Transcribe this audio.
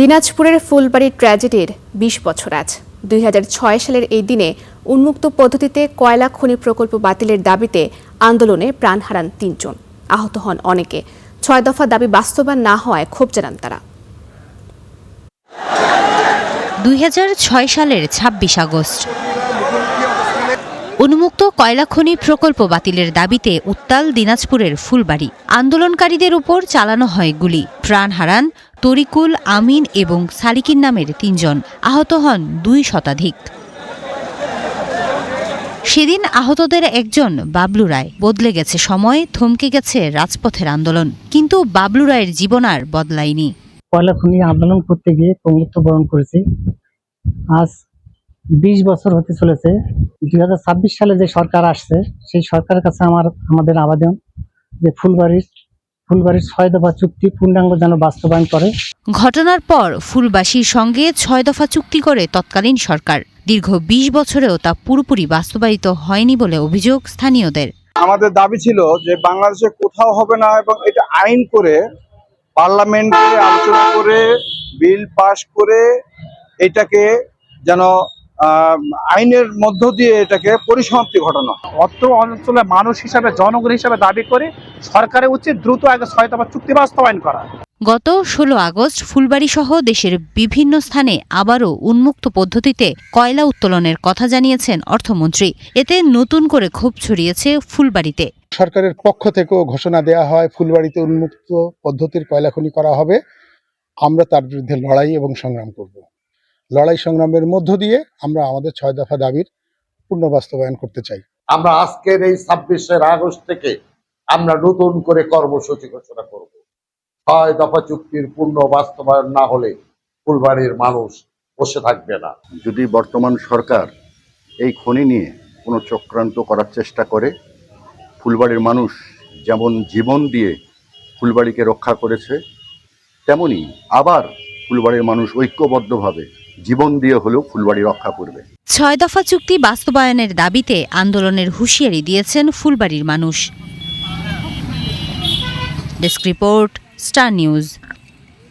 দিনাজপুরের ফুলবাড়ির ট্র্যাজেডির ২০ বছর আজ ২০০৬ সালের এই দিনে উন্মুক্ত পদ্ধতিতে কয়লা খনি প্রকল্প বাতিলের দাবিতে আন্দোলনে প্রাণ হারান ৩ জন, আহত হন অনেকে। ৬ দফা দাবি বাস্তবায়ন না হওয়ায় ক্ষোভ জানান তারা। ২০০৬ সালের ২৬ আগস্ট উন্মুক্ত কয়লা খনি প্রকল্প বাতিলের দাবিতে উত্তাল দিনাজপুরের ফুলবাড়ি। আন্দোলনকারীদের উপর চালানো হয় গুলি। প্রাণ হারান তরিকুল, আমিন এবং সালিকিন নামের ৩ জন, আহত হন ২ শতাধিক। সেদিন আহতদের একজন বাবলু রায়। বদলে গেছে সময়, থমকে গেছে রাজপথের আন্দোলন, কিন্তু বাবলু রায়ের জীবন আর বদলায়নি। কয়লা খনি আন্দোলন করতে গিয়ে মৃত্যুবরণ করেছি। আজ ২০ বছর হতে চলেছে। ২০২৬ সালে যে সরকার আসছে, সেই সরকারের কাছে আমাদের আবেদন যে ফুলবাড়ির ৬ দফা চুক্তি পূর্ণাঙ্গ যেন বাস্তবায়ন করে। ঘটনার পর ফুলবাসীর সঙ্গে ৬ দফা চুক্তি করে তৎকালীন সরকার। দীর্ঘ ২০ বছরেও তা পুরোপুরি বাস্তবায়িত হয়নি বলে অভিযোগ স্থানীয়দের। আমাদের দাবি ছিল যে বাংলাদেশে কোথাও হবে না, এবং এটা আইন করে পার্লামেন্টে আলোচনা করে বিল পাস করে এটাকে যেন আইনের মধ্য দিয়ে এটাকে পরিসমাপ্তি ঘটানো। অত্র অঞ্চলের মানুষ হিসাবে, জনগণ হিসাবে দাবি করে সরকারের উচিত দ্রুত আগে ৬ দফা চুক্তি বাস্তবায়ন করা। গত ১৬ আগস্ট ফুলবাড়ি সহ দেশের বিভিন্ন স্থানে আবারও উন্মুক্ত পদ্ধতিতে কয়লা উত্তোলনের কথা জানিয়েছেন অর্থমন্ত্রী। এতে নতুন করে ক্ষোভ ছড়িয়েছে ফুলবাড়িতে। সরকারের পক্ষ থেকেও ঘোষণা দেওয়া হয় ফুলবাড়িতে উন্মুক্ত পদ্ধতির কয়লা খনি করা হবে। আমরা তার বিরুদ্ধে লড়াই এবং সংগ্রাম করব। লড়াই সংগ্রামের মধ্য দিয়ে আমরা আমাদের ৬ দফা দাবির পূর্ণ বাস্তবায়ন করতে চাই। আমরা আজকের এই ২৬ আগস্ট থেকে আমরা নতুন করে কর্মসূচি ঘোষণা করব। ৬ দফা চুক্তির পূর্ণ বাস্তবায়ন না হলে ফুলবাড়ির মানুষ বসে থাকবে না। যদি বর্তমান সরকার এই খনি নিয়ে কোনো চক্রান্ত করার চেষ্টা করে, ফুলবাড়ির মানুষ যেমন জীবন দিয়ে ফুলবাড়িকে রক্ষা করেছে, তেমনি আবার ফুলবাড়ির মানুষ ঐক্যবদ্ধভাবে জীবন দিয়ে হলেও ফুলবাড়ি রক্ষা করবে। ৬ দফা চুক্তি বাস্তবায়নের দাবিতে আন্দোলনের হুঁশিয়ারি দিয়েছেন ফুলবাড়ির মানুষ। Desk report, star news.